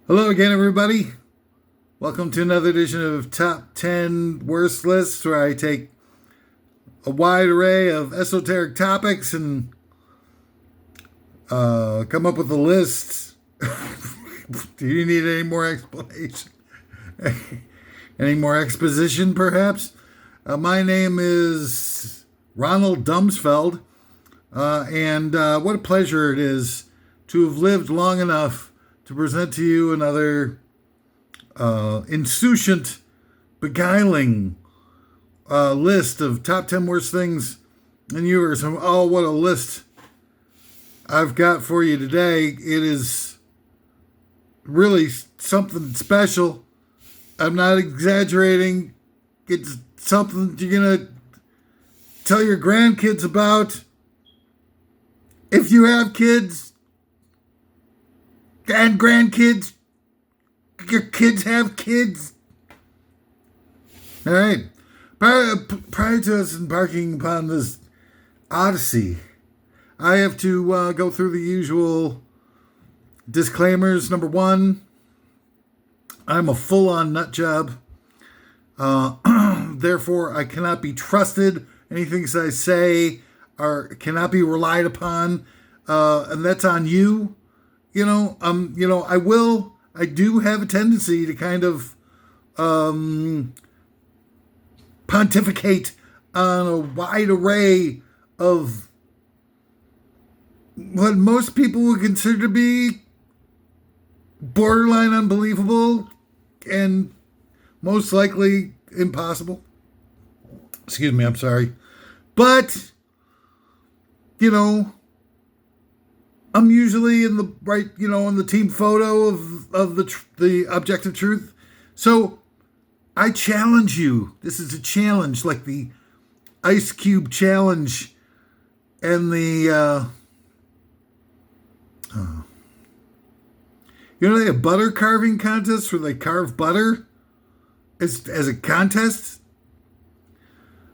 Hello again, everybody. Welcome to another edition of Top 10 Worst Lists, where I take a wide array of esoteric topics and come up with a list. Do you need any more explanation? Any more exposition, perhaps? My name is Ronald Dumsfeld, and what a pleasure it is to have lived long enough to present to you another insouciant, beguiling list of top 10 worst things in the universe. Oh, what a list I've got for you today. It is really something special. I'm not exaggerating. It's something you're going to tell your grandkids about. If you have kids and grandkids, your kids have kids. All right. Prior to us embarking upon this odyssey, I have to go through the usual disclaimers. Number one, I'm a full-on nut job. Therefore, I cannot be trusted. Anything that I say cannot be relied upon, and that's on you. I do have a tendency to kind of pontificate on a wide array of what most people would consider to be borderline unbelievable and most likely impossible. Excuse me, I'm sorry. But, I'm usually in the right, in the team photo of the objective truth. So I challenge you. This is a challenge, like the Ice Cube challenge and the, they have butter carving contests where they carve butter as a contest.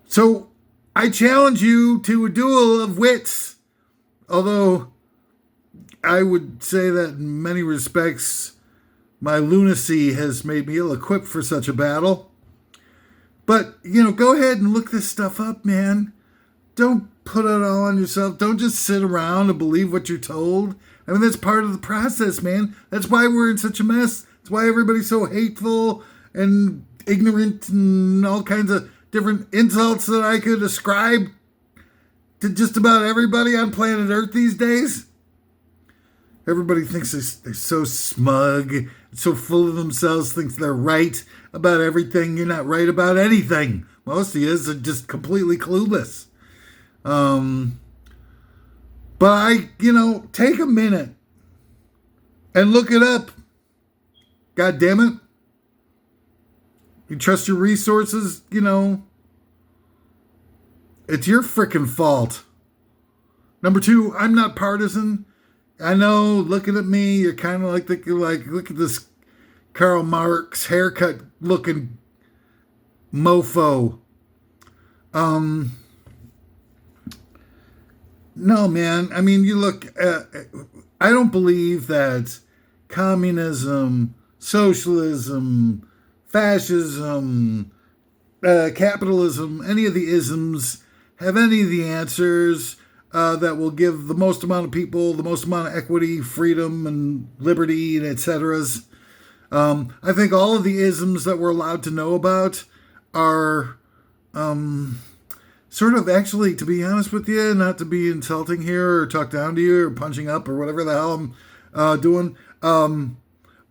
So I challenge you to a duel of wits, although I would say that in many respects, my lunacy has made me ill-equipped for such a battle. But, go ahead and look this stuff up, man. Don't put it all on yourself. Don't just sit around and believe what you're told. I mean, that's part of the process, man. That's why we're in such a mess. That's why everybody's so hateful and ignorant and all kinds of different insults that I could ascribe to just about everybody on planet Earth these days. Everybody thinks they're so smug, so full of themselves, thinks they're right about everything. You're not right about anything. Most of you are just completely clueless. But take a minute and look it up. God damn it. You trust your resources, it's your freaking fault. Number two, I'm not partisan. I know, looking at me, you're kind of like look at this Karl Marx haircut looking mofo. No, man. I mean, you look at, I don't believe that communism, socialism, fascism, capitalism, any of the isms have any of the answers that will give the most amount of people the most amount of equity, freedom, and liberty, and etc. I think all of the isms that we're allowed to know about are sort of, actually, to be honest with you, not to be insulting here or talk down to you or punching up or whatever the hell I'm doing,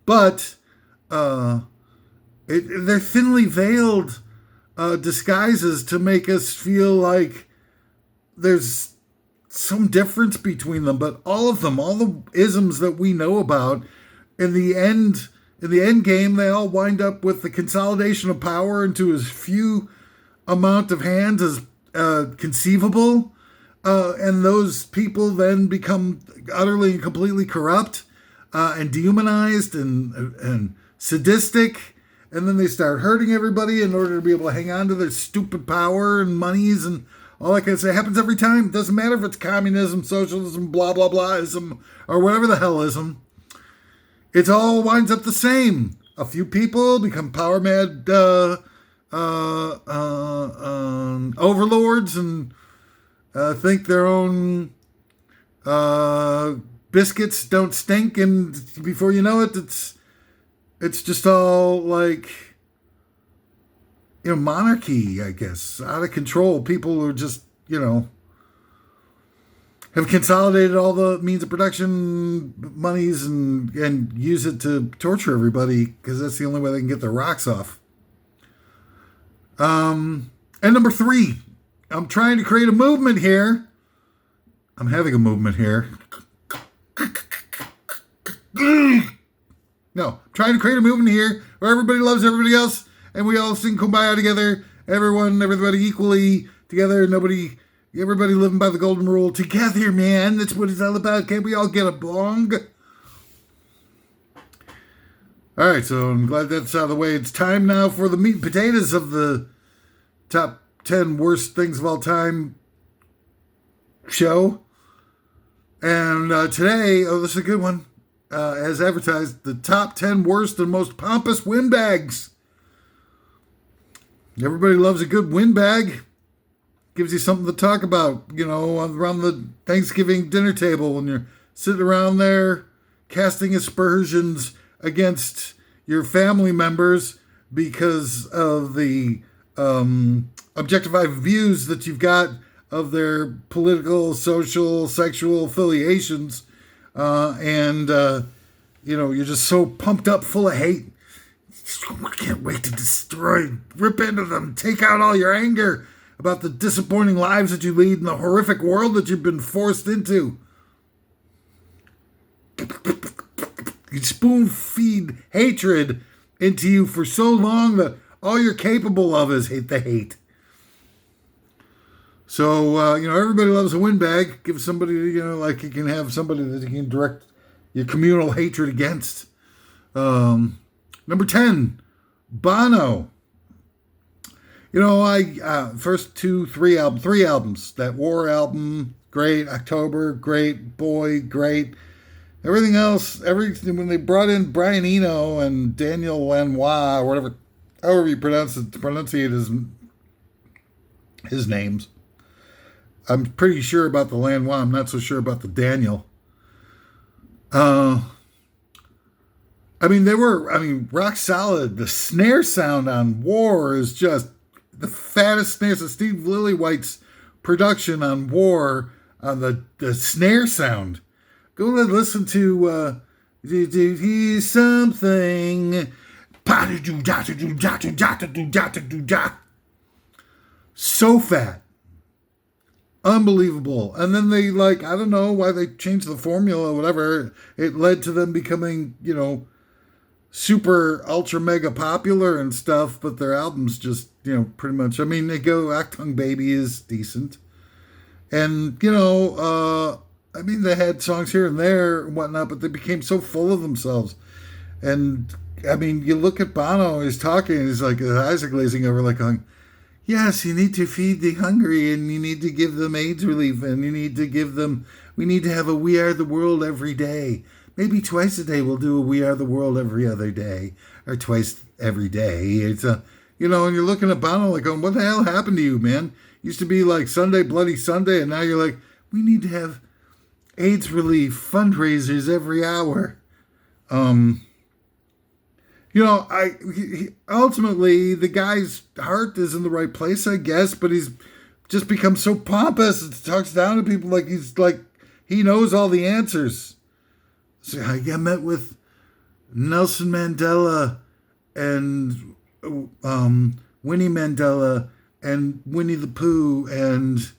but they're thinly veiled disguises to make us feel like there's some difference between them. But all of them, all the isms that we know about, in the end game, they all wind up with the consolidation of power into as few amount of hands as conceivable, and those people then become utterly and completely corrupt and dehumanized and sadistic, and then they start hurting everybody in order to be able to hang on to their stupid power and monies and all that kind of stuff. It happens every time. It doesn't matter if it's communism, socialism, blah blah blah ism, or whatever the hell ism. it all winds up the same. A few people become power mad overlords and think their own biscuits don't stink, and before you know it, it's just all like, monarchy, I guess, out of control. People are just, have consolidated all the means of production monies and use it to torture everybody because that's the only way they can get their rocks off. And number 3, I'm trying to create a movement here. I'm having a movement here. No, I'm trying to create a movement here where everybody loves everybody else and we all sing Kumbaya together. Everybody equally together. Everybody living by the golden rule together, man. That's what it's all about. Can't we all get along? All right, so I'm glad that's out of the way. It's time now for the meat and potatoes of the top 10 worst things of all time show. And today, this is a good one. As advertised, the top 10 worst and most pompous windbags. Everybody loves a good windbag. Gives you something to talk about, around the Thanksgiving dinner table when you're sitting around there casting aspersions against your family members because of the objectified views that you've got of their political, social, sexual affiliations. You're just so pumped up full of hate. I can't wait to destroy, rip into them, take out all your anger about the disappointing lives that you lead and the horrific world that you've been forced into. You spoon feed hatred into you for so long that all you're capable of is hate the hate. So, everybody loves a windbag. Give somebody, you can have somebody that you can direct your communal hatred against. Number 10, Bono. First three albums. That War album, great. October, great. Boy, great. Everything else, when they brought in Brian Eno and Daniel Lanois, or whatever, however you pronunciate his names. I'm pretty sure about the Lanois. I'm not so sure about the Daniel. They were rock solid. The snare sound on War is just the fattest snares. So Steve Lillywhite's production on War, on the snare sound. Go and listen to He's Something. So fat. Unbelievable. And then they, I don't know why they changed the formula or whatever. It led to them becoming, super ultra mega popular and stuff, but their albums just, pretty much, they go, Achtung Baby is decent. And, they had songs here and there and whatnot, but they became so full of themselves. And, you look at Bono, he's talking, he's like, his eyes are glazing over, going, yes, you need to feed the hungry, and you need to give them AIDS relief, and we need to have a We Are the World every day. Maybe twice a day we'll do a We Are the World every other day, or twice every day. It's and you're looking at Bono going, what the hell happened to you, man? Used to be Sunday, Bloody Sunday, and now you're like, we need to have AIDS relief fundraisers every hour. Ultimately, the guy's heart is in the right place, I guess, but he's just become so pompous and talks down to people he knows all the answers. So I met with Nelson Mandela and Winnie Mandela and Winnie the Pooh, and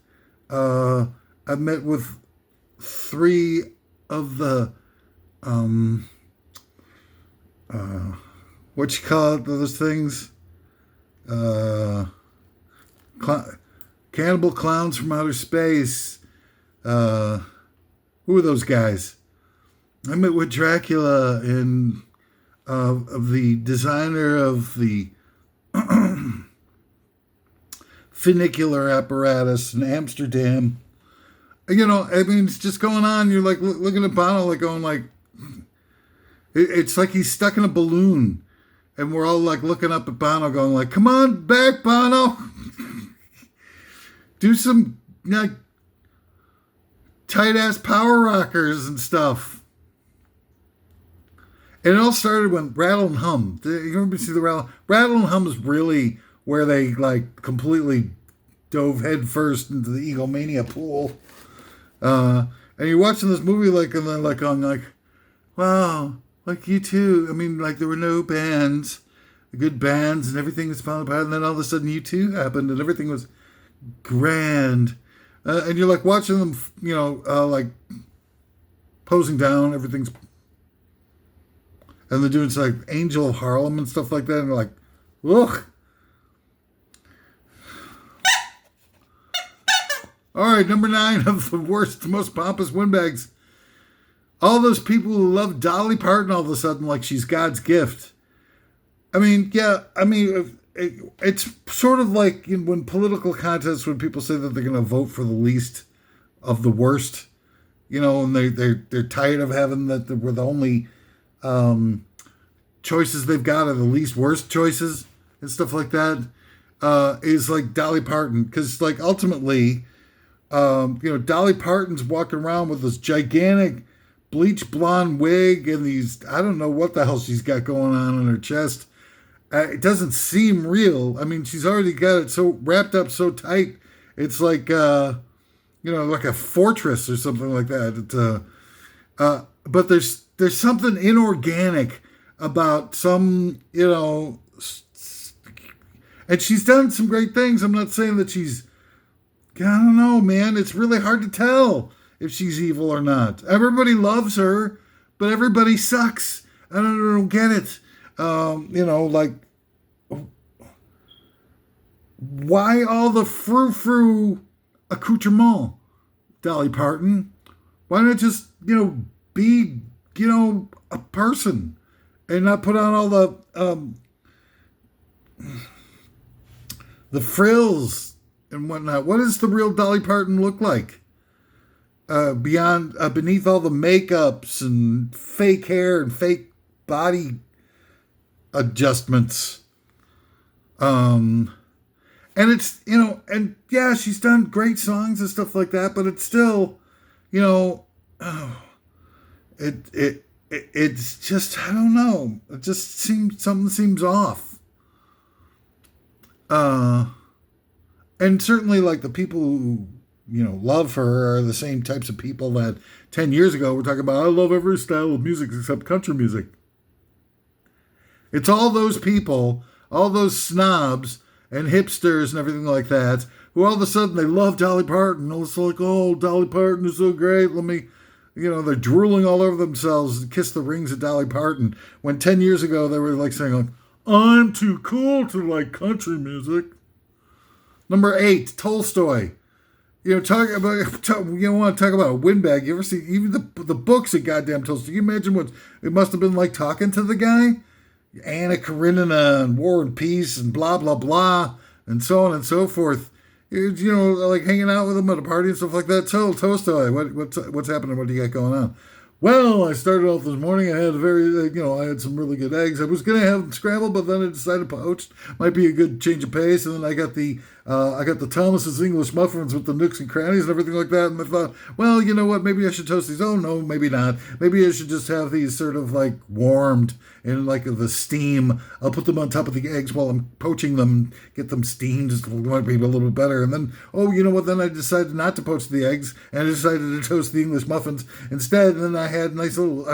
I met with 3 of the what you call it, those things? Cannibal clowns from outer space. Who are those guys? I met with Dracula and of the designer of the funicular apparatus in Amsterdam. It's just going on. You're looking at Bono, going It's like he's stuck in a balloon, and we're all like looking up at Bono, going like, "Come on back, Bono, do some like tight ass power rockers and stuff." And it all started when Rattle and Hum. You remember see the Rattle? Rattle and Hum is really where they like completely dove head first into the egomania pool. And you're watching this movie like, and then like I'm like, wow, like you too. I mean, like there were no bands, good bands, and everything was falling apart. And then all of a sudden, you too happened, and everything was grand. And you're like watching them, like posing down. Everything's, and they're doing like Angel of Harlem and stuff like that. And you're like, ugh. All right, number 9 of the worst, most pompous windbags. All those people who love Dolly Parton all of a sudden like she's God's gift. I mean, yeah, it's sort of like when political contests, when people say that they're going to vote for the least of the worst, and they're tired of having that we're the only choices they've got are the least worst choices and stuff like that, is like Dolly Parton. Because like ultimately, Dolly Parton's walking around with this gigantic bleach blonde wig and these, I don't know what the hell she's got going on her chest. It doesn't seem real. I mean, she's already got it so wrapped up so tight. It's like, like a fortress or something like that. But there's something inorganic about some, and she's done some great things. I'm not saying that she's, I don't know, man. It's really hard to tell if she's evil or not. Everybody loves her, but everybody sucks. I don't get it. Like, why all the frou-frou accoutrement, Dolly Parton? Why not just, be, a person and not put on all the frills and whatnot? What does the real Dolly Parton look like? Beneath all the makeups and fake hair and fake body adjustments. And it's, and yeah, she's done great songs and stuff like that, but it's still, it's just, I don't know. It just something seems off. And certainly like the people who, love her are the same types of people that 10 years ago were talking about, I love every style of music except country music. It's all those people, all those snobs and hipsters and everything like that, who all of a sudden they love Dolly Parton. It's like, oh, Dolly Parton is so great. Let me, they're drooling all over themselves and kiss the rings of Dolly Parton. When 10 years ago they were like saying, like, I'm too cool to like country music. Number 8, Tolstoy. Want to talk about a windbag? You ever see even the books of goddamn Tolstoy? You imagine what it must have been like talking to the guy? Anna Karenina and War and Peace and blah, blah, blah, and so on and so forth. Like hanging out with him at a party and stuff like that. So, Tolstoy, what's happening? What do you got going on? Well, I started off this morning. I had I had some really good eggs. I was going to have them scrambled, but then I decided poached might be a good change of pace. And then I got the Thomas's English muffins with the nooks and crannies and everything like that. And I thought, well, you know what? Maybe I should toast these. Oh, no, maybe not. Maybe I should just have these sort of like warmed in like the steam. I'll put them on top of the eggs while I'm poaching them, get them steamed. It might be a little bit better. And then, oh, you know what? Then I decided not to poach the eggs and I decided to toast the English muffins instead. And then I had I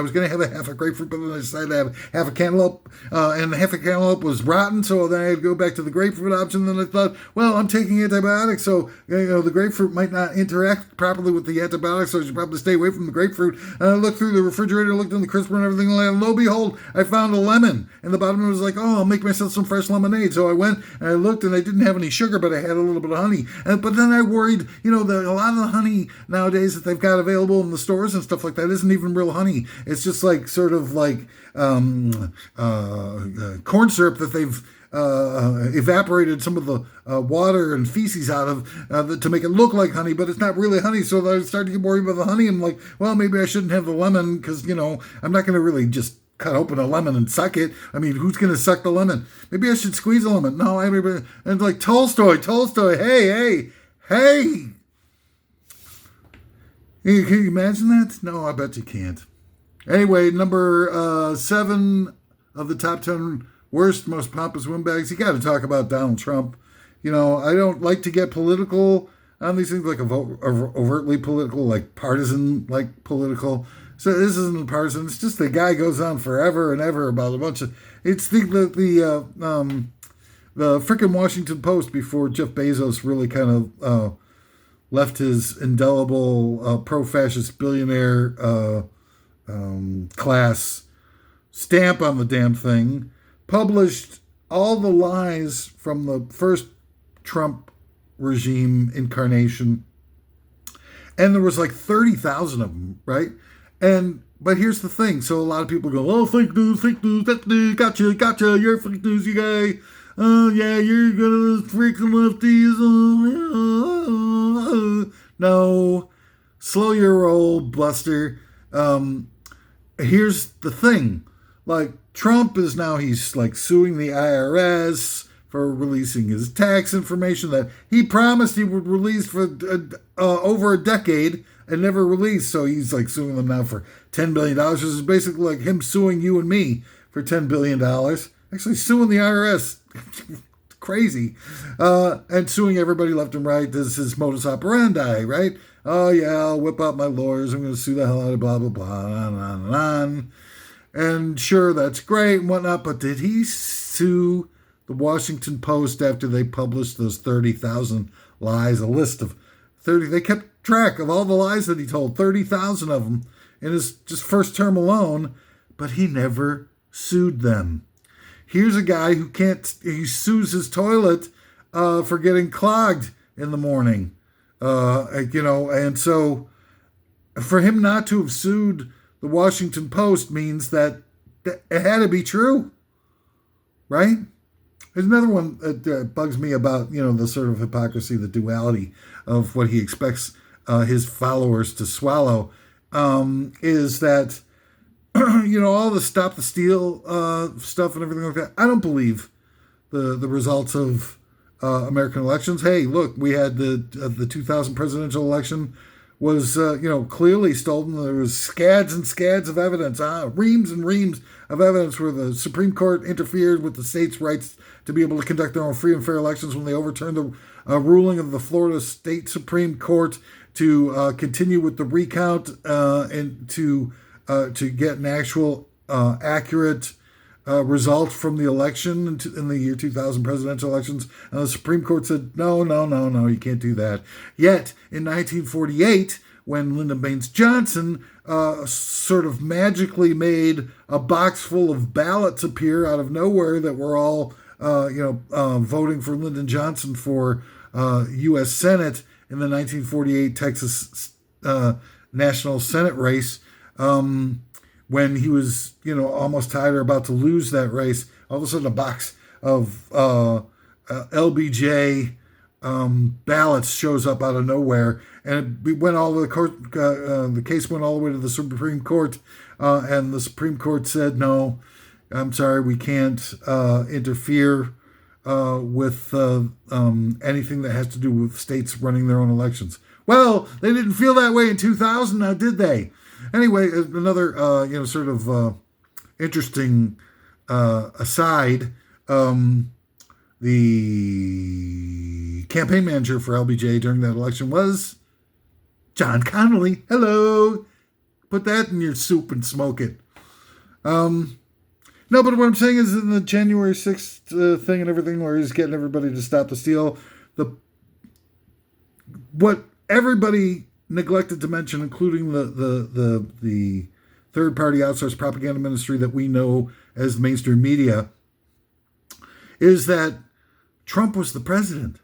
was going to have half a grapefruit, but then I decided to have half a cantaloupe. And half a cantaloupe was rotten. So then I had to go back to the grapefruit option. Then I thought, well, I'm taking antibiotics, so the grapefruit might not interact properly with the antibiotics, so I should probably stay away from the grapefruit. And I looked through the refrigerator, looked in the crisper and everything, and lo and behold, I found a lemon. And the bottom of it was like, oh, I'll make myself some fresh lemonade. So I went and I looked, and I didn't have any sugar, but I had a little bit of honey. But then I worried, that a lot of the honey nowadays that they've got available in the stores and stuff like that isn't even real honey. It's just like sort of like corn syrup that they've evaporated some of the water and feces out of to make it look like honey, but it's not really honey. So I started to get worried about the honey. I'm like, well, maybe I shouldn't have the lemon because, I'm not going to really just cut open a lemon and suck it. I mean, who's going to suck the lemon? Maybe I should squeeze a lemon. No, everybody. And like Tolstoy, hey. Can you imagine that? No, I bet you can't. Anyway, number 7 of the top 10 worst, most pompous windbags. You got to talk about Donald Trump. You know, I don't like to get political on these things, like overtly political, like partisan, like political. So this isn't partisan. It's just the guy goes on forever and ever about a bunch of. It's the frickin' Washington Post before Jeff Bezos really kind of left his indelible pro-fascist billionaire class stamp on the damn thing. Published all the lies from the first Trump regime incarnation, and there was like 30,000 of them, right? But here's the thing. So a lot of people go, oh, fake news, gotcha, you're a fake news, you guy. Oh, yeah, you're gonna freaking lefties. No, slow your roll, Buster. Here's the thing. Like, Trump is now, he's like suing the IRS for releasing his tax information that he promised he would release for over a decade and never released. So he's like suing them now for $10 billion. This is basically like him suing you and me for $10 billion. Actually suing the IRS. Crazy. And suing everybody left and right. This is his modus operandi, right? Oh, yeah, I'll whip out my lawyers. I'm going to sue the hell out of blah, blah, blah, on. And sure, that's great and whatnot. But did he sue the Washington Post after they published those 30,000 lies? A list of 30. They kept track of all the lies that he told, 30,000 of them in his just first term alone. But he never sued them. Here's a guy who he sues his toilet for getting clogged in the morning. And so for him not to have sued the Washington Post means that it had to be true, right? There's another one that bugs me about, the sort of hypocrisy, the duality of what he expects his followers to swallow, is that, all the stop the steal stuff and everything like that. I don't believe the results of American elections. Hey, look, we had the 2000 presidential election was, clearly stolen. There was scads and scads of evidence, reams and reams of evidence where the Supreme Court interfered with the states' rights to be able to conduct their own free and fair elections when they overturned the ruling of the Florida State Supreme Court to continue with the recount and to get an actual accurate result from the election in the year 2000 presidential elections. And the Supreme Court said, no, you can't do that. Yet, in 1948, when Lyndon Baines Johnson sort of magically made a box full of ballots appear out of nowhere that were all, voting for Lyndon Johnson for U.S. Senate in the 1948 Texas National Senate race, when he was, almost tied or about to lose that race, all of a sudden a box of LBJ ballots shows up out of nowhere, and it went all the court. The case went all the way to the Supreme Court, and the Supreme Court said, "No, I'm sorry, we can't interfere with anything that has to do with states running their own elections." Well, they didn't feel that way in 2000, now did they? Anyway, another, sort of interesting aside, the campaign manager for LBJ during that election was John Connolly. Hello. Put that in your soup and smoke it. No, but what I'm saying is in the January 6th thing and everything where he's getting everybody to stop the steal, what everybody neglected to mention, including the third-party outsourced propaganda ministry that we know as the mainstream media, is that Trump was the president.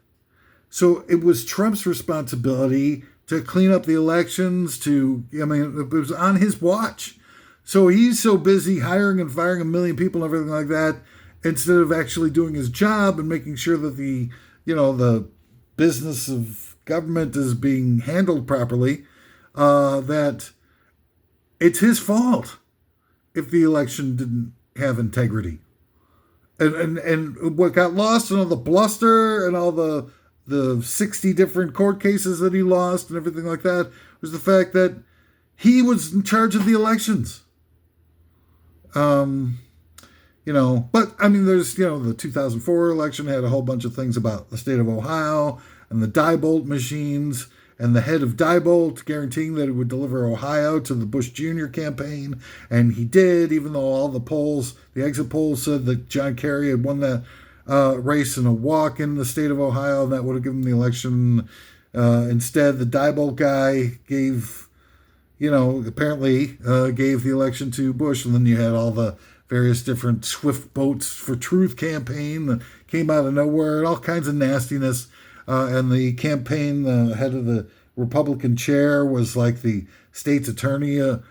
So it was Trump's responsibility to clean up the elections, it was on his watch. So he's so busy hiring and firing a million people and everything like that, instead of actually doing his job and making sure that the business of government is being handled properly, that it's his fault. if the election didn't have integrity. And what got lost in all the bluster and all the 60 different court cases that he lost and everything like that was the fact that he was in charge of the elections. But I mean, there's, the 2004 election had a whole bunch of things about the state of Ohio and the Diebold machines and the head of Diebold guaranteeing that it would deliver Ohio to the Bush Jr. campaign. And he did, even though all the exit polls said that John Kerry had won that race in a walk in the state of Ohio, and that would have given the election. Instead, the Diebold guy apparently gave the election to Bush. And then you had all the various different Swift Boats for Truth campaign that came out of nowhere and all kinds of nastiness. And the campaign, the head of the Republican chair was like the state's attorney of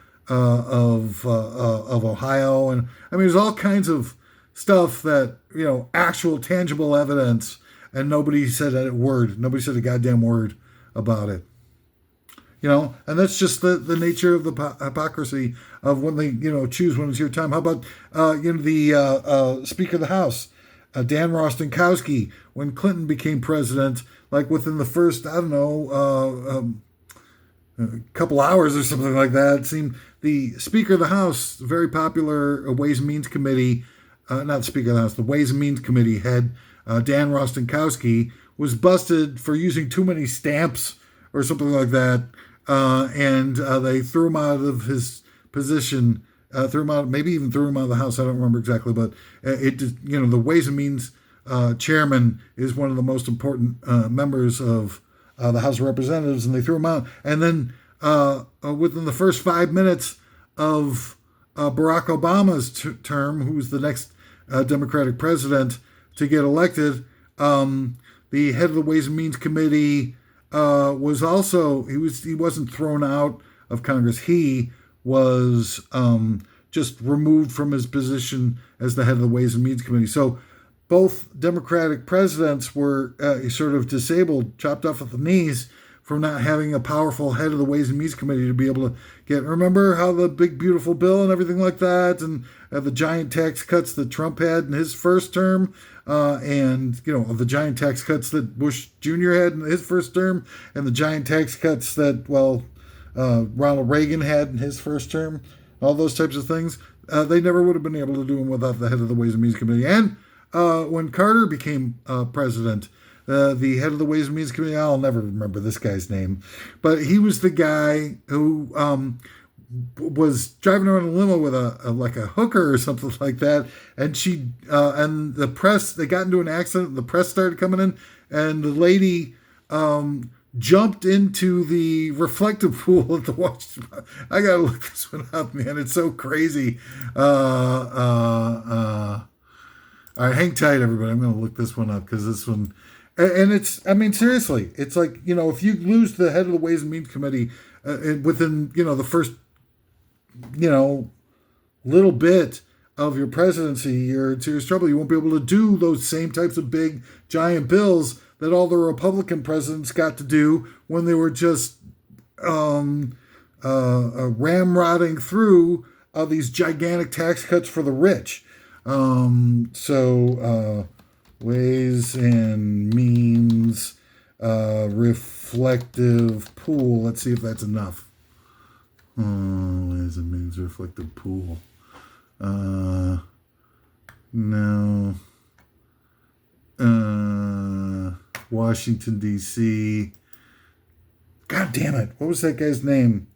Ohio. And I mean, there's all kinds of stuff that, actual tangible evidence, and nobody said a word. Nobody said a goddamn word about it. And that's just the nature of the hypocrisy of when they, choose when it's your time. How about, the Speaker of the House, Dan Rostenkowski, when Clinton became president, like within the first, a couple hours or something like that, it seemed the Speaker of the House, very popular Ways and Means Committee, not the Speaker of the House, the Ways and Means Committee head, Dan Rostenkowski, was busted for using too many stamps or something like that. And they threw him out of his position, maybe even threw him out of the House. I don't remember exactly, but the Ways and Means chairman is one of the most important members of the House of Representatives, and they threw him out. And then within the first 5 minutes of Barack Obama's term, who was the next Democratic president to get elected, the head of the Ways and Means Committee was also, he wasn't thrown out of Congress. He was just removed from his position as the head of the Ways and Means Committee. So both Democratic presidents were sort of disabled, chopped off at the knees from not having a powerful head of the Ways and Means Committee to be able to remember how the big, beautiful bill and everything like that, and the giant tax cuts that Trump had in his first term, and the giant tax cuts that Bush Jr. had in his first term, and the giant tax cuts that, Ronald Reagan had in his first term, all those types of things. They never would have been able to do them without the head of the Ways and Means Committee. And when Carter became president, the head of the Ways and Means Committee, I'll never remember this guy's name, but he was the guy who was driving around in a limo with a hooker or something like that, and she and the press, they got into an accident, the press started coming in, and the lady jumped into the reflective pool at the Washington. I gotta look this one up, man. It's so crazy. All right, hang tight, everybody. I'm gonna look this one up because this one. And it's, I mean, seriously, it's like, if you lose the head of the Ways and Means Committee within, the first, little bit of your presidency, you're in serious trouble. You won't be able to do those same types of big, giant bills that all the Republican presidents got to do when they were just ramrodding through these gigantic tax cuts for the rich. Ways and Means reflective pool. Let's see if that's enough. Ways and Means reflective pool. No. Washington, D.C. God damn it. What was that guy's name?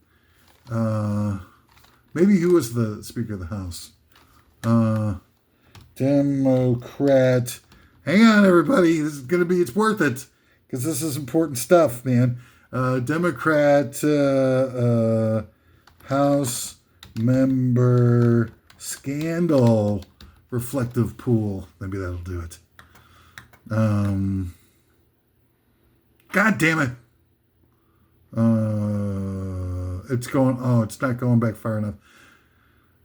Maybe he was the Speaker of the House. Democrat. Hang on, everybody. This is going to be, it's worth it, because this is important stuff, man. Democrat House member scandal reflective pool. Maybe that'll do it. God damn it. It's not going back far enough.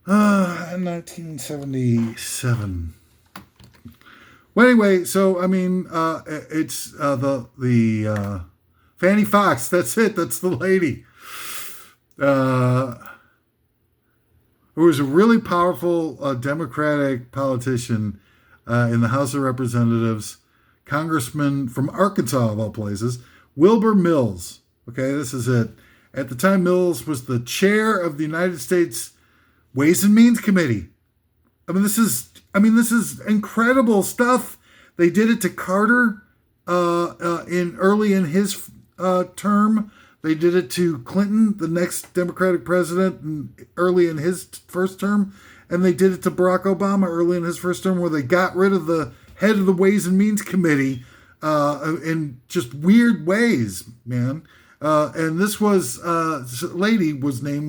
1977. Well, anyway, so I mean, it's the Fannie Fox. That's it. That's the lady. who was a really powerful Democratic politician in the House of Representatives, congressman from Arkansas, of all places, Wilbur Mills. Okay, this is it. At the time, Mills was the chair of the United States Ways and Means Committee. This is incredible stuff. They did it to Carter early in his term. They did it to Clinton, the next Democratic president, early in his first term. And they did it to Barack Obama early in his first term, where they got rid of the head of the Ways and Means Committee in just weird ways, man. And this was, lady there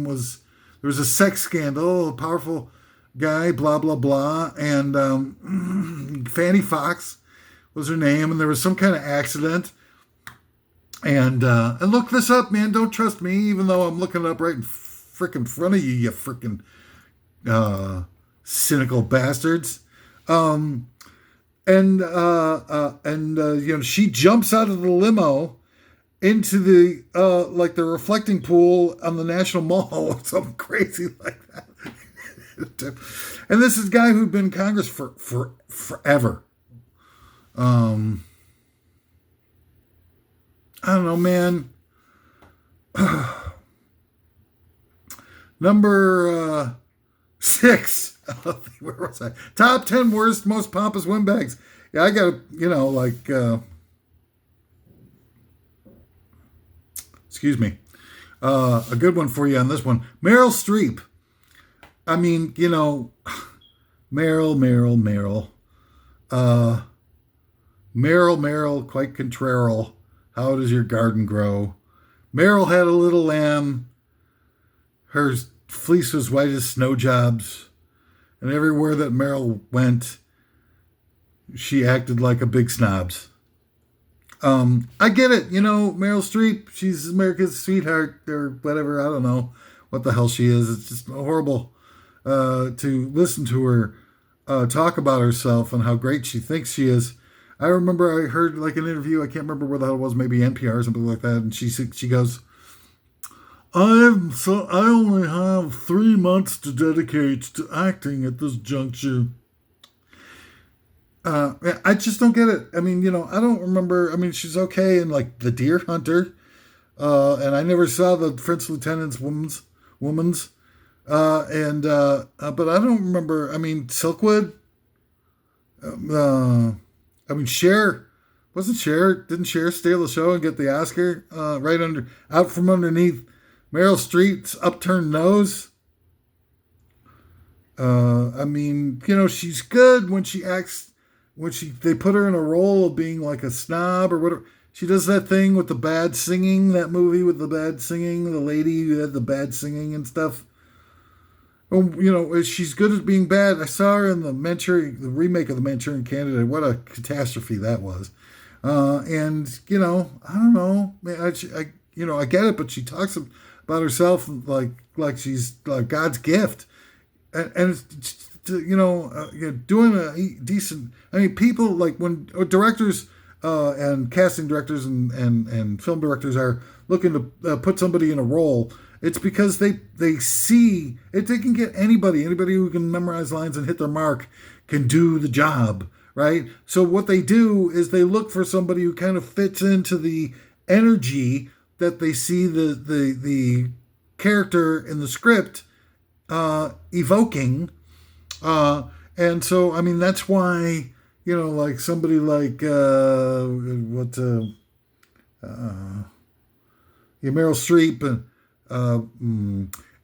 was a sex scandal, a powerful guy, blah, blah, blah. And Fannie Fox was her name. And there was some kind of accident. And look this up, man. Don't trust me, even though I'm looking it up right in frickin' front of you, you frickin' cynical bastards. She jumps out of the limo into the the reflecting pool on the National Mall or something crazy like that. And this is a guy who'd been in Congress for forever. I don't know, man. Number 6. Where was I? Top 10 worst, most pompous windbags. Yeah, I got, excuse me. A good one for you on this one. Meryl Streep. Meryl. Meryl, quite contrarial. How does your garden grow? Meryl had a little lamb. Her fleece was white as snow jobs. And everywhere that Meryl went, she acted like a big snobs. I get it. Meryl Streep, she's America's sweetheart or whatever. I don't know what the hell she is. It's just horrible to listen to her talk about herself and how great she thinks she is. I remember I heard an interview. I can't remember where the hell it was, maybe NPR or something like that. And she goes, I only have 3 months to dedicate to acting at this juncture. I just don't get it. I don't remember. She's okay in The Deer Hunter. And I never saw the Prince Lieutenant's Woman's. But I don't remember. Silkwood. Cher, didn't Cher steal the show and get the Oscar out from underneath Meryl Streep's upturned nose? She's good when she acts, they put her in a role of being like a snob or whatever. She does that thing with the bad singing, that movie with the bad singing, the lady who had the bad singing and stuff. She's good at being bad. I saw her in the remake of the Manchurian Candidate. What a catastrophe that was. I don't know. I get it, but she talks about herself like she's God's gift, and it's doing a decent. People when directors and casting directors and film directors are looking to put somebody in a role. It's because they see if they can get anybody who can memorize lines and hit their mark can do the job, right? So what they do is they look for somebody who kind of fits into the energy that they see the character in the script evoking, and so that's why somebody Meryl Streep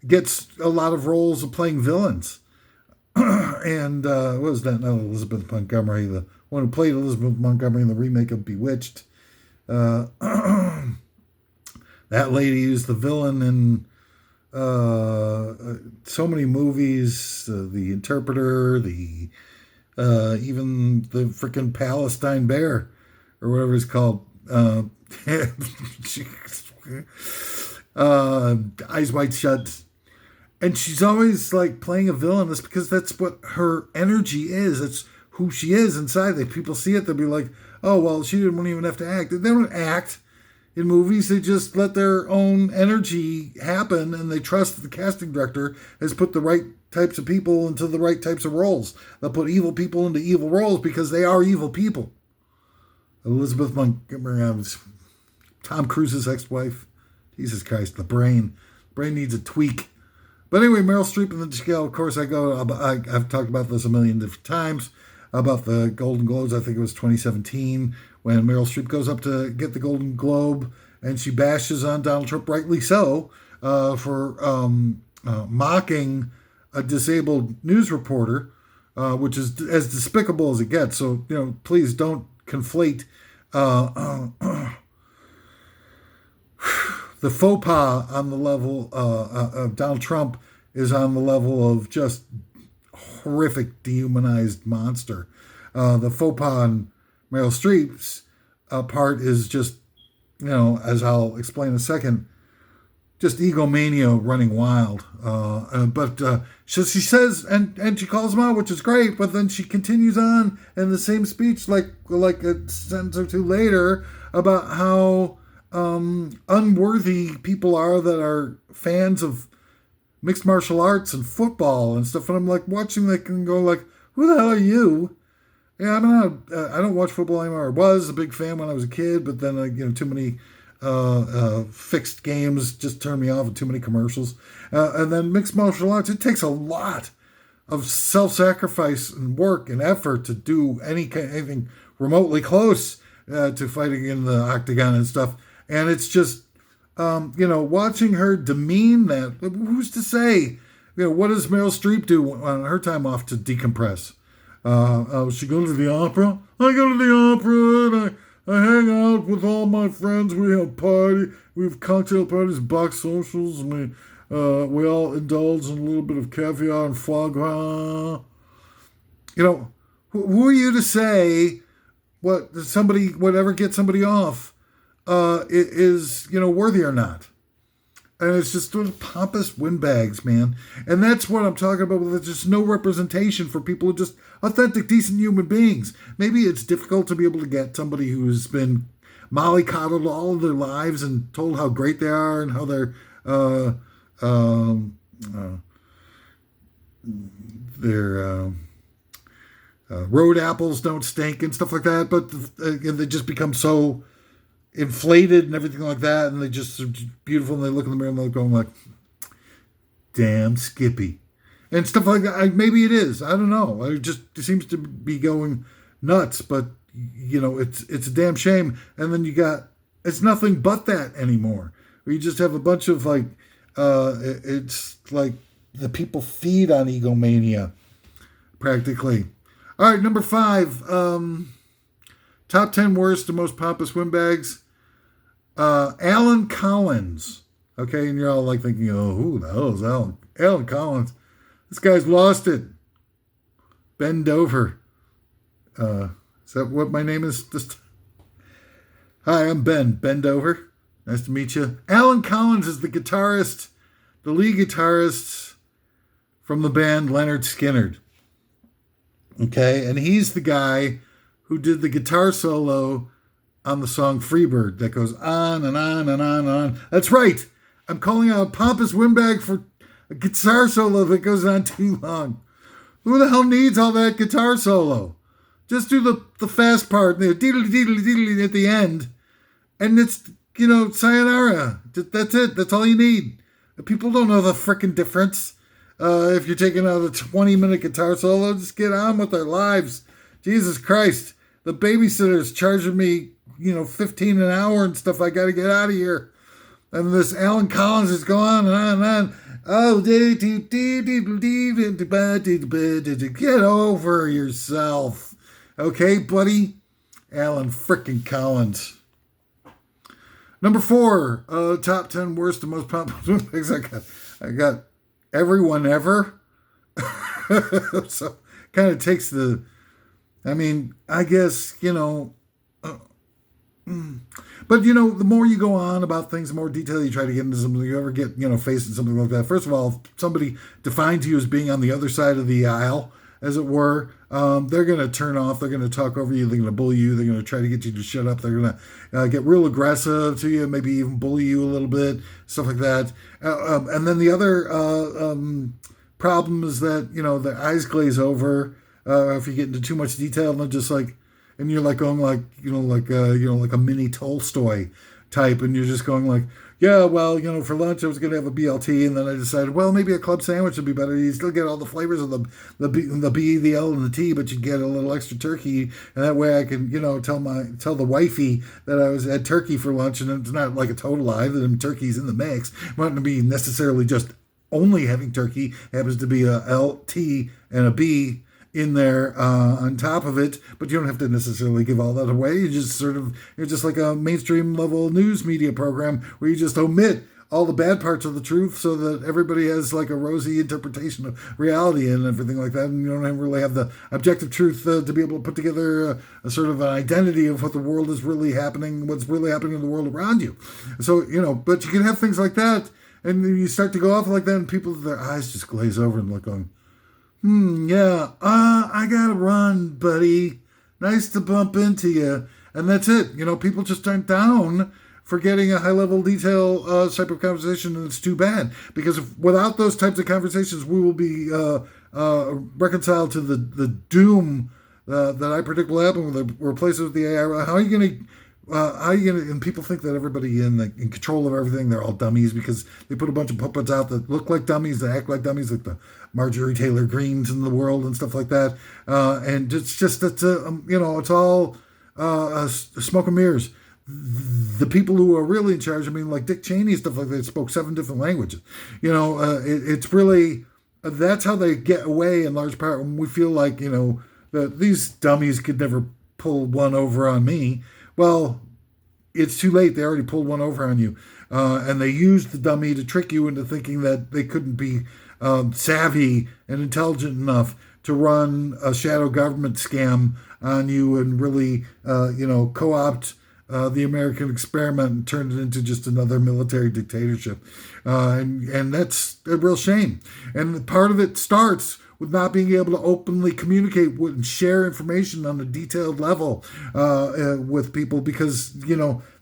gets a lot of roles of playing villains. And what was that? No, Elizabeth Montgomery, the one who played Elizabeth Montgomery in the remake of Bewitched. That lady who's the villain in so many movies. The Interpreter, even the freaking Palestine Bear, or whatever it's called. Eyes Wide Shut, and she's always playing a villain. That's because that's what her energy is. That's who she is inside. People see it, they'll be like, oh well, she didn't even have to act. They don't act. In movies, they just let their own energy happen, and they trust that the casting director has put the right types of people into the right types of roles. They'll put evil people into evil roles because they are evil people. Elizabeth Montgomery, Tom Cruise's ex-wife. Jesus Christ, the brain. Brain needs a tweak. But anyway, Meryl Streep and the scale, of course, I've talked about this a million different times, about the Golden Globes. I think it was 2017, when Meryl Streep goes up to get the Golden Globe, and she bashes on Donald Trump, rightly so, for mocking a disabled news reporter, which is as despicable as it gets. So, please don't conflate the faux pas on the level of Donald Trump is on the level of just horrific, dehumanized monster. The faux pas on Meryl Streep's part is just, as I'll explain in a second, just egomania running wild. But she says, and she calls him out, which is great, but then she continues on in the same speech, like a sentence or two later, about how unworthy people are that are fans of mixed martial arts and football and stuff. And I'm like watching that and go like, who the hell are you? Yeah, I don't watch football anymore. I was a big fan when I was a kid, but then too many fixed games just turned me off, and too many commercials. And then mixed martial arts, it takes a lot of self-sacrifice and work and effort to do anything remotely close to fighting in the octagon and stuff. And it's just, watching her demean that. Who's to say? What does Meryl Streep do on her time off to decompress? She goes to the opera. I go to the opera and I hang out with all my friends. We have cocktail parties, box socials, and we all indulge in a little bit of caviar and foie gras. Who are you to say whatever gets somebody off is worthy or not? And it's just sort of pompous windbags, man. And that's what I'm talking about. There's just no representation for people who are just authentic, decent human beings. Maybe it's difficult to be able to get somebody who's been mollycoddled all of their lives and told how great they are and how their road apples don't stink and stuff like that. But they just become so inflated and everything like that, and they just are beautiful, and they look in the mirror and they're going like, damn Skippy and stuff like that. Maybe it is, I don't know, it seems to be going nuts, but it's a damn shame. And then it's nothing but that anymore, where you just have a bunch of it's like the people feed on egomania practically. All right, number 5, top 10 worst and most pompous windbags. Alan Collins. Okay, and you're all like thinking, oh, who the hell is Alan Collins? This guy's lost it. Bend over. Is that what my name is? Hi, I'm Ben. Bend over. Nice to meet you. Alan Collins is the lead guitarist from the band Lynyrd Skynyrd. Okay, and he's the guy who did the guitar solo on the song Freebird that goes on and on and on and on. That's right. I'm calling out Pompous Windbag for a guitar solo that goes on too long. Who the hell needs all that guitar solo? Just do the fast part, the deedly at the end, and it's, sayonara. That's it. That's all you need. People don't know the frickin' difference. If you're taking out a 20-minute guitar solo, just get on with their lives. Jesus Christ. The babysitter's charging me, $15 an hour and stuff. I got to get out of here. And this Alan Collins is going on and on and on. Oh, get over yourself. Okay, buddy? Alan frickin' Collins. Number 4, top 10 worst and most pompous windbags. I got everyone ever. So kind of takes I guess, but the more you go on about things, the more detail you try to get into something, you ever get, facing something like that. First of all, if somebody defines you as being on the other side of the aisle, as it were. They're going to turn off. They're going to talk over you. They're going to bully you. They're going to try to get you to shut up. They're going to get real aggressive to you, maybe even bully you a little bit, stuff like that. And then the other problem is that, the eyes glaze over if you get into too much detail, and they're just like, and you're like going like, like a mini Tolstoy type, and you're just going like, yeah, well, for lunch I was going to have a BLT, and then I decided, well, maybe a club sandwich would be better. You still get all the flavors of the B, the L, and the T, but you get a little extra turkey, and that way I can, tell the wifey that I was at turkey for lunch, and it's not like a total lie that turkey's in the mix. It mightn't be necessarily just only having turkey. It happens to be a L, T, and a B in there on top of it, but you don't have to necessarily give all that away. You're just like a mainstream level news media program where you just omit all the bad parts of the truth so that everybody has like a rosy interpretation of reality and everything like that, and you don't really have the objective truth to be able to put together a sort of an identity of what the world is really happening, what's really happening in the world around you. So, but you can have things like that, and you start to go off like that, and people, their eyes just glaze over and look going, yeah, I gotta run, buddy. Nice to bump into you. And that's it. People just aren't down for getting a high-level detail type of conversation, and it's too bad. Because without those types of conversations, we will be reconciled to the doom that I predict will happen when they replace it with the AI. How are you going to... and people think that everybody in control of everything, they're all dummies because they put a bunch of puppets out that look like dummies, that act like dummies, like the Marjorie Taylor Greens in the world and stuff like that. And it's just, it's all smoke and mirrors. The people who are really in charge, like Dick Cheney and stuff like that, spoke 7 different languages. It's really, that's how they get away in large part when we feel like, that these dummies could never pull one over on me. Well, it's too late. They already pulled one over on you. And they used the dummy to trick you into thinking that they couldn't be savvy and intelligent enough to run a shadow government scam on you and really, co-opt the American experiment and turn it into just another military dictatorship. And that's a real shame. And part of it starts with not being able to openly communicate and share information on a detailed level with people, because,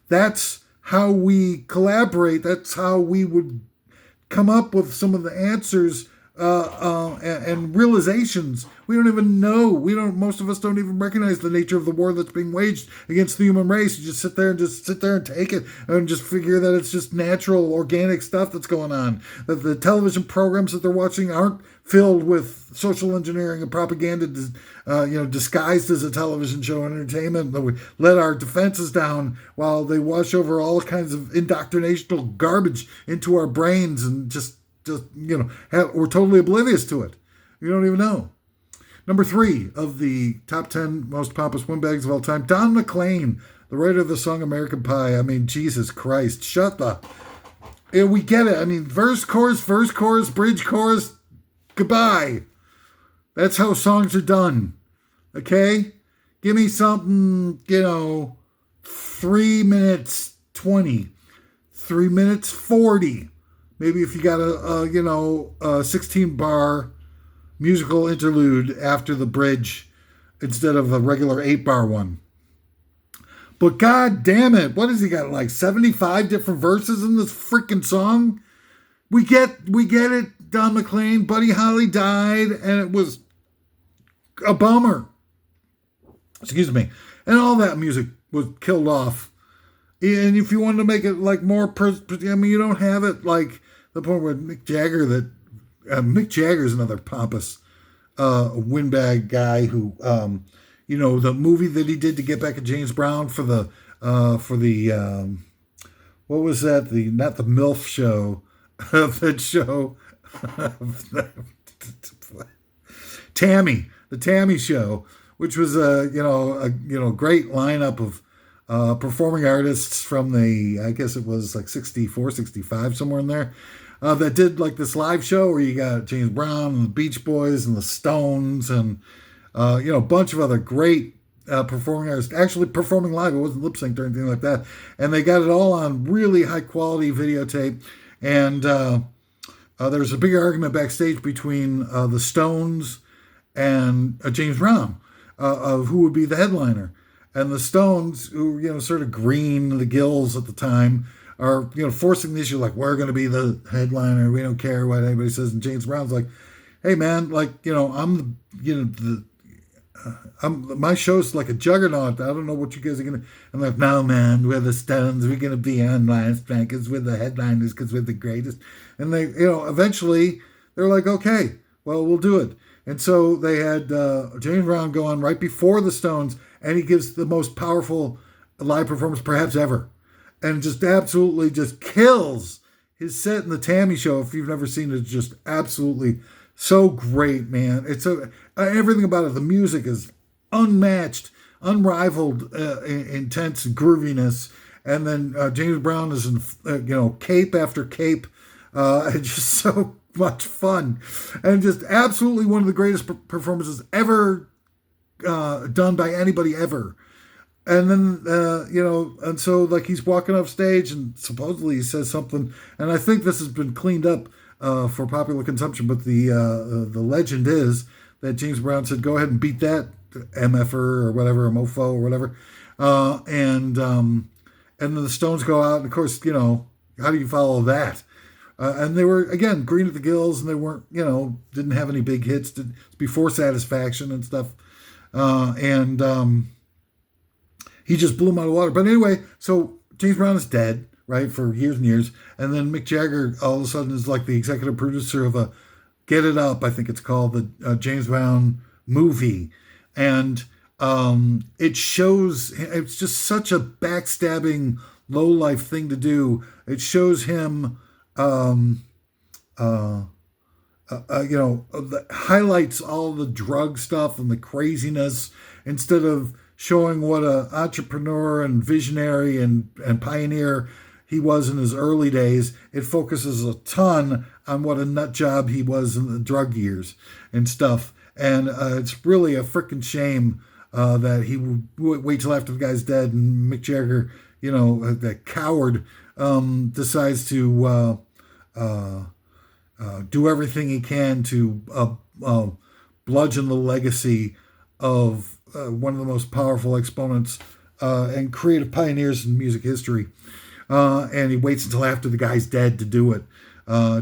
that's how we collaborate. That's how we would come up with some of the answers and realizations. We don't even know. Most of us don't even recognize the nature of the war that's being waged against the human race. You just sit there and take it and just figure that it's just natural, organic stuff that's going on. That the television programs that they're watching aren't filled with social engineering and propaganda, disguised as a television show and entertainment. That we let our defenses down while they wash over all kinds of indoctrinational garbage into our brains and we're totally oblivious to it. You don't even know. Number 3 of the top 10 most pompous windbags of all time, Don McLean, the writer of the song American Pie. Jesus Christ, we get it. Verse, chorus, bridge, chorus, goodbye. That's how songs are done. Okay? Give me something, 3 minutes 20, 3 minutes 40. Maybe if you got a 16 bar musical interlude after the bridge instead of a regular 8 bar one. But god damn it, what has he got, like 75 different verses in this freaking song? We get it, Don McLean. Buddy Holly died, and it was a bummer. Excuse me. And all that music was killed off. And if you wanted to make it like more, you don't have it like the point where Mick Jagger is another pompous windbag guy who, the movie that he did to get back at James Brown for the what was that? Not the MILF show, that show, the Tammy show, which was a great lineup of performing artists from I guess it was like 64, 65, somewhere in there, that did like this live show where you got James Brown and the Beach Boys and the Stones and, a bunch of other great performing artists actually performing live. It wasn't lip synced or anything like that. And they got it all on really high quality videotape. And there was a big argument backstage between the Stones and James Brown, of who would be the headliner. And the Stones, who sort of green the gills at the time, are forcing the issue like, we're going to be the headliner. We don't care what anybody says. And James Brown's like, hey man, like I'm the my show's like a juggernaut. I don't know what you guys are gonna. I'm like, no man, we're the Stones. We're gonna be on last because we're the headliners because we're the greatest. And they, eventually they're like, okay, well we'll do it. And so they had James Brown go on right before the Stones, and he gives the most powerful live performance perhaps ever, and just absolutely just kills his set in the Tammy Show. If you've never seen it, it's just absolutely so great, man. It's everything about it. The music is unmatched, unrivaled, intense grooviness. And then James Brown is in, cape after cape. It's just so much fun. And just absolutely one of the greatest performances ever done by anybody ever. And then, and so like he's walking off stage and supposedly he says something. And I think this has been cleaned up for popular consumption, but the legend is that James Brown said, "Go ahead and beat that MFer or whatever, mofo or whatever," and then the Stones go out, and of course, how do you follow that? And they were again green at the gills, and they weren't, didn't have any big hits before Satisfaction and stuff, and he just blew them out of the water. But anyway, so James Brown is dead. Right, for years and years. And then Mick Jagger all of a sudden is like the executive producer of a Get It Up, I think it's called, the James Brown movie. And it shows, it's just such a backstabbing, low-life thing to do. It shows him, highlights all the drug stuff and the craziness instead of showing what an entrepreneur and visionary and pioneer he was in his early days. It focuses a ton on what a nut job he was in the drug years and stuff. And it's really a freaking shame that he would wait till after the guy's dead and Mick Jagger, that coward, decides to do everything he can to bludgeon the legacy of one of the most powerful exponents and creative pioneers in music history. And he waits until after the guy's dead to do it.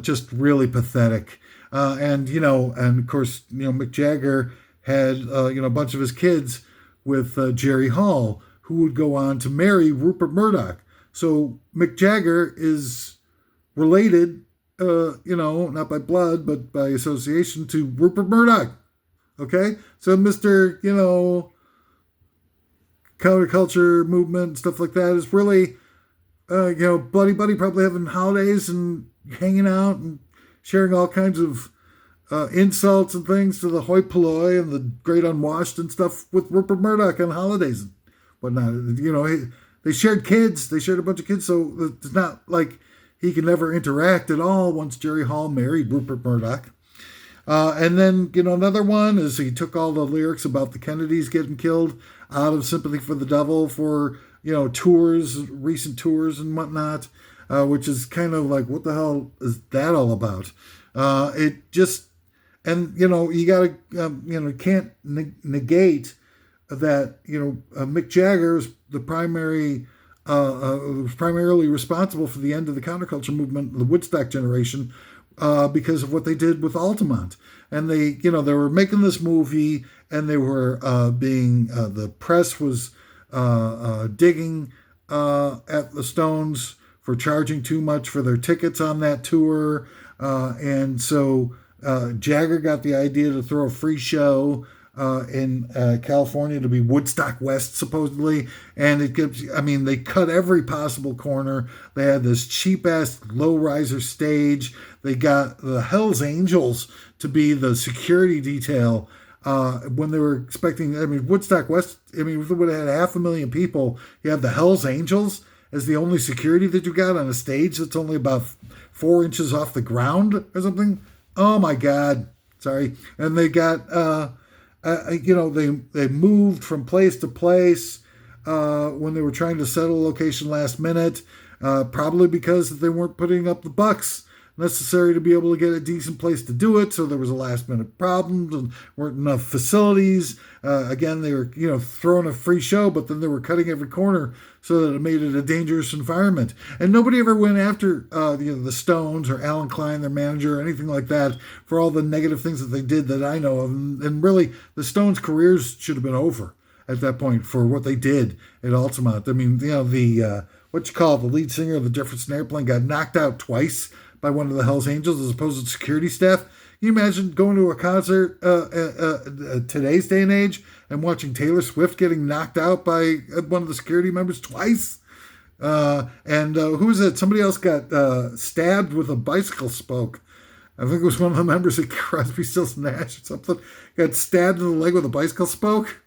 Just really pathetic. And of course, Mick Jagger had, a bunch of his kids with Jerry Hall, who would go on to marry Rupert Murdoch. So Mick Jagger is related, not by blood, but by association to Rupert Murdoch. Okay? So Mr., counterculture movement, stuff like that is really... buddy probably having holidays and hanging out and sharing all kinds of insults and things to the hoi polloi and the great unwashed and stuff with Rupert Murdoch on holidays and whatnot. They shared kids. They shared a bunch of kids, so it's not like he could never interact at all once Jerry Hall married Rupert Murdoch. And then, another one is he took all the lyrics about the Kennedys getting killed out of Sympathy for the Devil for... tours, recent tours and whatnot, which is kind of like, what the hell is that all about? It just, and, you gotta, can't negate that, Mick Jagger is the was primarily responsible for the end of the counterculture movement, the Woodstock generation, because of what they did with Altamont. And they were making this movie and they were the press was digging at the Stones for charging too much for their tickets on that tour. And so Jagger got the idea to throw a free show in California to be Woodstock West, supposedly. And they cut every possible corner. They had this cheap-ass low-riser stage. They got the Hells Angels to be the security detail when they were expecting, Woodstock West, if it would have had 500,000 people, you have the Hells Angels as the only security that you got on a stage that's only about 4 inches off the ground or something. Oh my God. Sorry. And they got, they moved from place to place when they were trying to settle a location last minute, probably because they weren't putting up the bucks necessary to be able to get a decent place to do it. So there was a last minute problem and weren't enough facilities. Again, they were throwing a free show, but then they were cutting every corner so that it made it a dangerous environment. And nobody ever went after the Stones or Alan Klein, their manager, or anything like that for all the negative things that they did that I know of. And really, the Stones' careers should have been over at that point for what they did at Altamont. I mean, the the lead singer of the Jefferson Airplane got knocked out twice by one of the Hells Angels as opposed to security staff. Can you imagine going to a concert today's day and age and watching Taylor Swift getting knocked out by one of the security members twice? Who was it? Somebody else got stabbed with a bicycle spoke. I think it was one of the members of Crosby, Stills, Nash or something. Got stabbed in the leg with a bicycle spoke.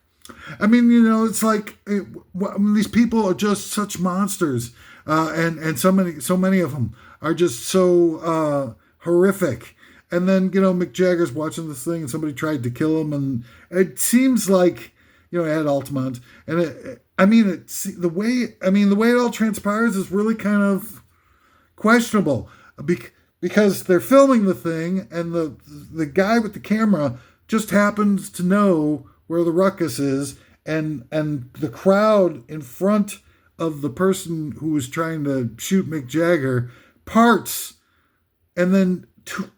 I mean, it's like these people are just such monsters, and so many of them are just so horrific. And then Mick Jagger's watching this thing, and somebody tried to kill him, and it seems like at Altamont, and the way it all transpires is really kind of questionable, because they're filming the thing, and the guy with the camera just happens to know where the ruckus is, and the crowd in front of the person who was trying to shoot Mick Jagger parts, and then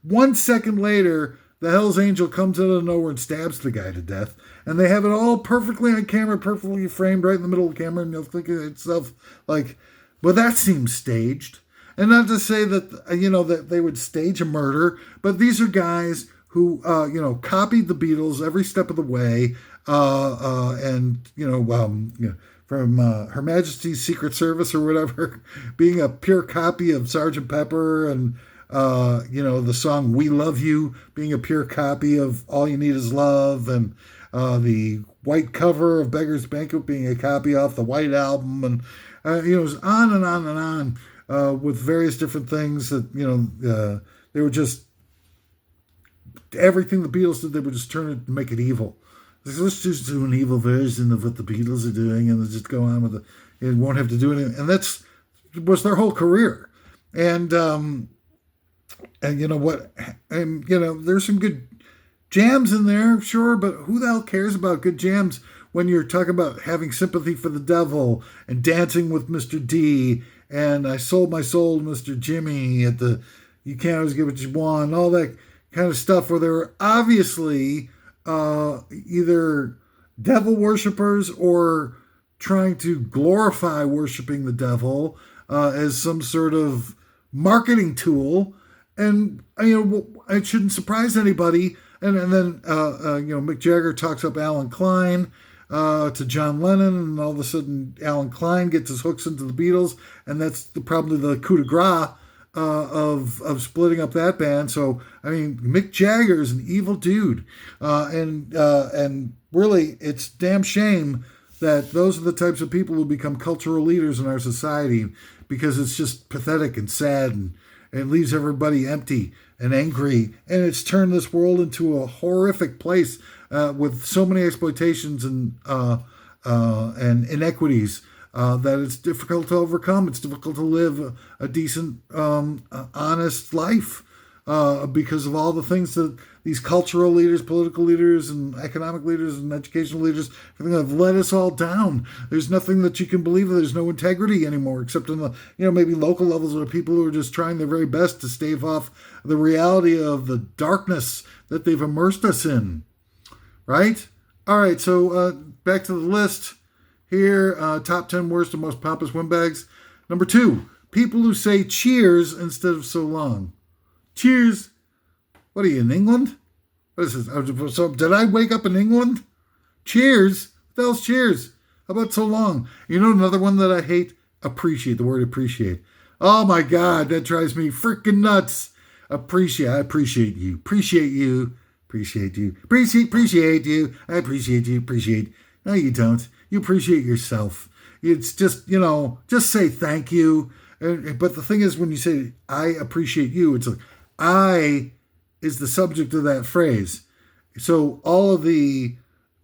1 second later, the Hells Angel comes out of nowhere and stabs the guy to death, and they have it all perfectly on camera, perfectly framed right in the middle of the camera, and you'll think of itself like, well, that seems staged. And not to say that that they would stage a murder, but these are guys who copied the Beatles every step of the way, from Her Majesty's Secret Service or whatever, being a pure copy of Sgt. Pepper, and the song "We Love You" being a pure copy of "All You Need Is Love," and the white cover of "Beggar's Banquet" being a copy off the White Album, and it was on and on and on with various different things that they were just. Everything the Beatles did, they would just turn it and make it evil. Let's just do an evil version of what the Beatles are doing, and just go on with it. It won't have to do anything. And was their whole career. And you know what? And there's some good jams in there, sure, but who the hell cares about good jams when you're talking about having sympathy for the devil and dancing with Mr. D and I sold my soul to Mr. Jimmy at the You Can't Always Get What You Want, all that kind of stuff, where they were obviously either devil worshippers or trying to glorify worshiping the devil as some sort of marketing tool. And it shouldn't surprise anybody. And then Mick Jagger talks up Alan Klein to John Lennon, and all of a sudden Alan Klein gets his hooks into the Beatles, and that's probably the coup de grace of splitting up that band. So Mick Jagger is an evil dude, and really it's damn shame that those are the types of people who become cultural leaders in our society, because it's just pathetic and sad, and it leaves everybody empty and angry, and it's turned this world into a horrific place with so many exploitations and inequities. That it's difficult to overcome. It's difficult to live a decent, honest life because of all the things that these cultural leaders, political leaders, and economic leaders, and educational leaders have let us all down. There's nothing that you can believe. There's no integrity anymore, except in the maybe local levels where people who are just trying their very best to stave off the reality of the darkness that they've immersed us in. Right? All right. So back to the list. Here, top 10 worst and most pompous windbags. Number 2, people who say cheers instead of so long. Cheers. What are you, in England? What is this? So did I wake up in England? Cheers? What the hell's cheers? How about so long? Another one that I hate? Appreciate. The word appreciate. Oh my God, that drives me freaking nuts. Appreciate. I appreciate you. Appreciate you. Appreciate you. Appreciate you. I appreciate you. Appreciate. No, you don't. You appreciate yourself. It's just, just say thank you. But the thing is, when you say, I appreciate you, it's like, I is the subject of that phrase. So all of the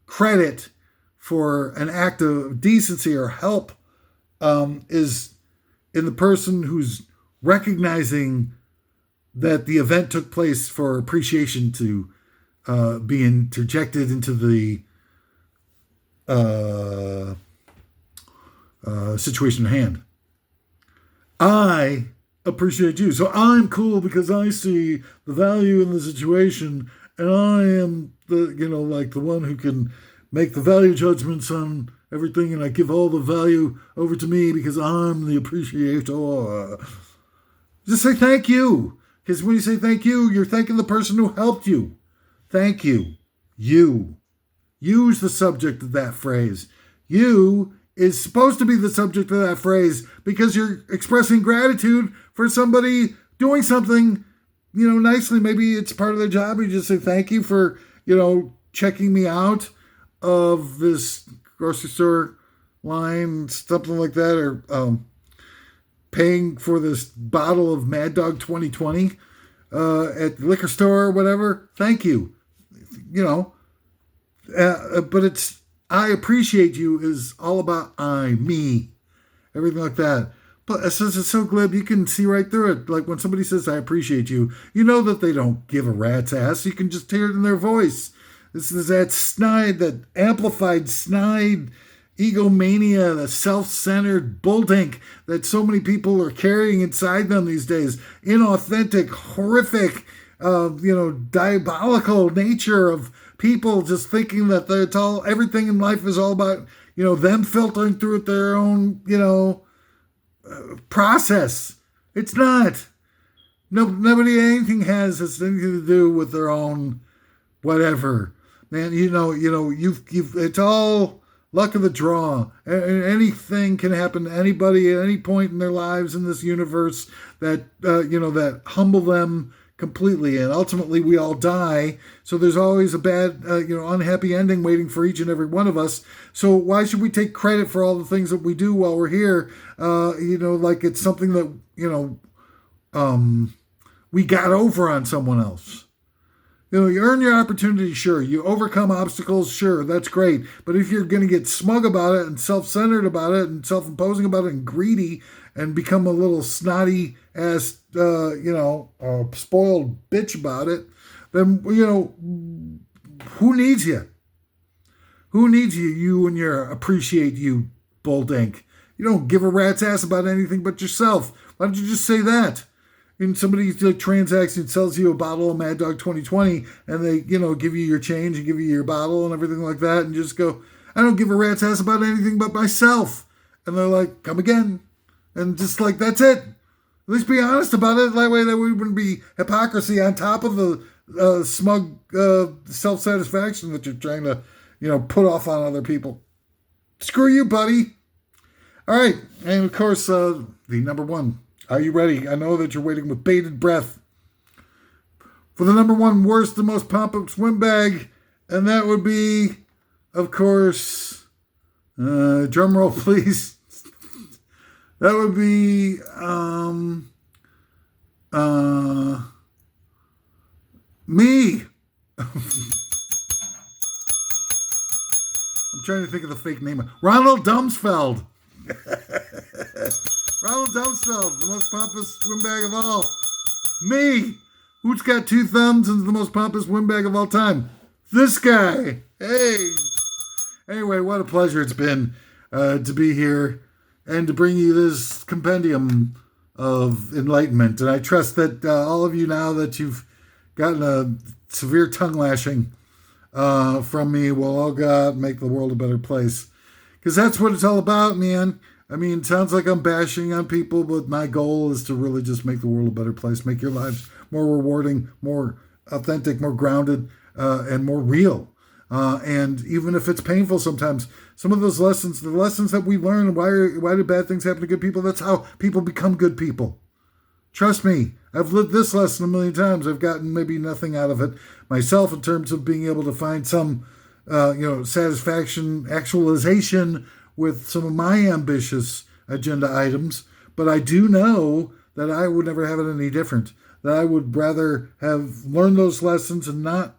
credit for an act of decency or help is in the person who's recognizing that the event took place for appreciation to be interjected into the uh, situation at hand. I appreciate you. So I'm cool because I see the value in the situation, and I am like the one who can make the value judgments on everything, and I give all the value over to me because I'm the appreciator. Just say thank you. Because when you say thank you, you're thanking the person who helped you. Thank you. You. Use the subject of that phrase. You is supposed to be the subject of that phrase because you're expressing gratitude for somebody doing something, nicely. Maybe it's part of their job. You just say thank you for, checking me out of this grocery store line, something like that, or paying for this bottle of Mad Dog 2020 at the liquor store or whatever. Thank you. But it's I appreciate you is all about me, everything like that. But it's so glib, you can see right through it. Like when somebody says, I appreciate you, you know that they don't give a rat's ass. You can just hear it in their voice. This is that snide, that amplified snide egomania, the self-centered bulldink that so many people are carrying inside them these days. Inauthentic, horrific, diabolical nature of people just thinking that everything in life is all about, them filtering through it their own, process. It's not. Anything has anything to do with their own whatever. Man, you've it's all luck of the draw. Anything can happen to anybody at any point in their lives in this universe that that humble them completely, and ultimately we all die. So there's always a bad, unhappy ending waiting for each and every one of us. So why should we take credit for all the things that we do while we're here? Like it's something that we got over on someone else. You earn your opportunity, sure. You overcome obstacles, sure. That's great. But if you're going to get smug about it and self-centered about it and self-imposing about it and greedy and become a little snotty ass, spoiled bitch about it, then, who needs you? Who needs you? You and your appreciate you, bull dink. You don't give a rat's ass about anything but yourself. Why don't you just say that? And somebody transacts and sells you a bottle of Mad Dog 2020 and they, give you your change and give you your bottle and everything like that and just go, I don't give a rat's ass about anything but myself. And they're like, come again. And just like, that's it. At least be honest about it. That way there wouldn't be hypocrisy on top of the smug self-satisfaction that you're trying to, put off on other people. Screw you, buddy. All right. And of course, the number one. Are you ready? I know that you're waiting with bated breath for the number one worst and most pompous windbag, and that would be, of course, drum roll, please. That would be me. I'm trying to think of the fake name. Ronald Dumsfeld. Ronald Dumsfeld, the most pompous windbag of all. Me, who's got two thumbs and is the most pompous windbag of all time. This guy. Hey. Anyway, what a pleasure it's been to be here and to bring you this compendium of enlightenment. And I trust that all of you, now that you've gotten a severe tongue lashing from me, will all go out and make the world a better place. Because that's what it's all about, man. I mean, it sounds like I'm bashing on people, but my goal is to really just make the world a better place, make your lives more rewarding, more authentic, more grounded, and more real. And even if it's painful sometimes, some of those lessons, the lessons that we learn, why do bad things happen to good people? That's how people become good people. Trust me, I've lived this lesson a million times. I've gotten maybe nothing out of it myself in terms of being able to find some, satisfaction, actualization with some of my ambitious agenda items, but I do know that I would never have it any different. That I would rather have learned those lessons and not,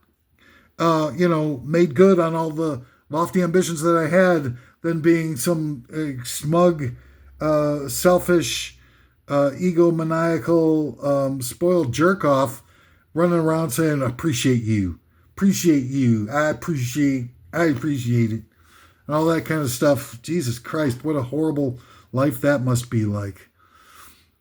made good on all the lofty ambitions that I had than being some smug, selfish, egomaniacal, spoiled jerk off running around saying, appreciate you, I appreciate it, and all that kind of stuff. Jesus Christ, what a horrible life that must be like.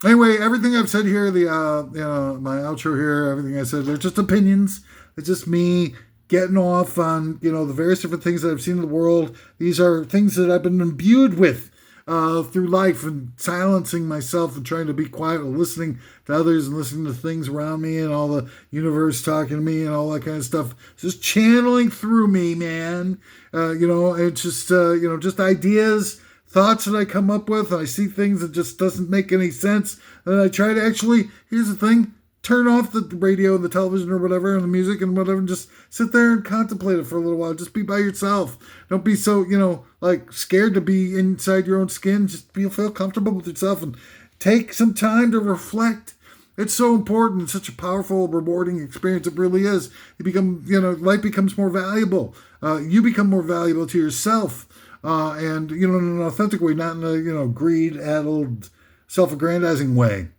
Anyway, everything I've said here, my outro here, everything I said, they're just opinions. It's just me getting off on, the various different things that I've seen in the world. These are things that I've been imbued with through life, and silencing myself and trying to be quiet and listening to others and listening to things around me and all the universe talking to me and all that kind of stuff. It's just channeling through me, man. It's just, just ideas, thoughts that I come up with. I see things that just doesn't make any sense. And I try to actually, here's the thing, turn off the radio and the television or whatever and the music and whatever and just sit there and contemplate it for a little while. Just be by yourself. Don't be so, scared to be inside your own skin. Just feel comfortable with yourself and take some time to reflect. It's so important. It's such a powerful, rewarding experience. It really is. You become, life becomes more valuable. You become more valuable to yourself. And, in an authentic way, not in a, greed-addled, self-aggrandizing way.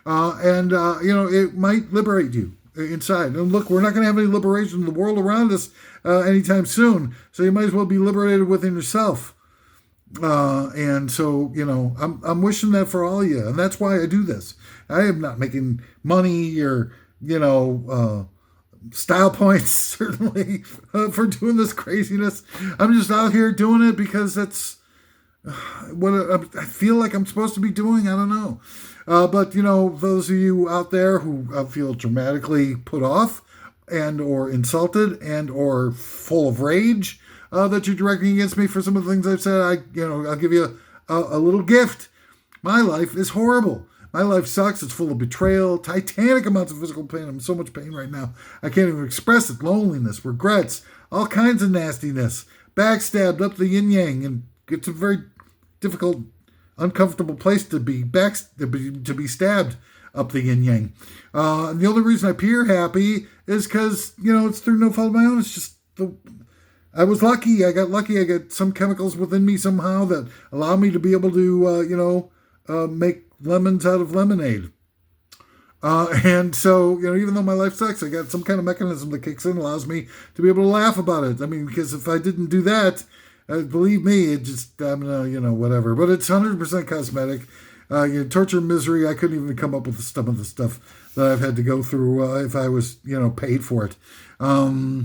It might liberate you inside. And look, we're not going to have any liberation in the world around us anytime soon. So you might as well be liberated within yourself. And so, I'm wishing that for all of you. And that's why I do this. I am not making money or, style points, certainly, for doing this craziness. I'm just out here doing it because that's what I feel like I'm supposed to be doing. I don't know. But, those of you out there who feel dramatically put off and or insulted and or full of rage that you're directing against me for some of the things I've said, I'll give you a little gift. My life is horrible. My life sucks. It's full of betrayal, titanic amounts of physical pain. I'm in so much pain right now. I can't even express it. Loneliness, regrets, all kinds of nastiness, backstabbed up the yin-yang, and it's a very difficult, uncomfortable place to be to be stabbed up the yin-yang. And the only reason I appear happy is because, it's through no fault of my own. It's just I was lucky. I got lucky. I got some chemicals within me somehow that allow me to be able to, make lemons out of lemonade. And so, even though my life sucks, I got some kind of mechanism that kicks in and allows me to be able to laugh about it. I mean, because if I didn't do that, believe me, it just, whatever. But it's 100% cosmetic. Torture and misery, I couldn't even come up with some of the stuff that I've had to go through if I was, paid for it. But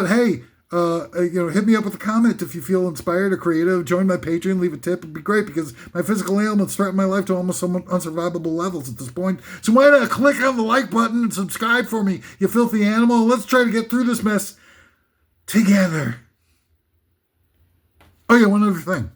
hey, hit me up with a comment if you feel inspired or creative. Join my Patreon, leave a tip. It'd be great because my physical ailments threaten my life to almost somewhat unsurvivable levels at this point. So why not click on the like button and subscribe for me, you filthy animal? Let's try to get through this mess together. Oh yeah, one other thing.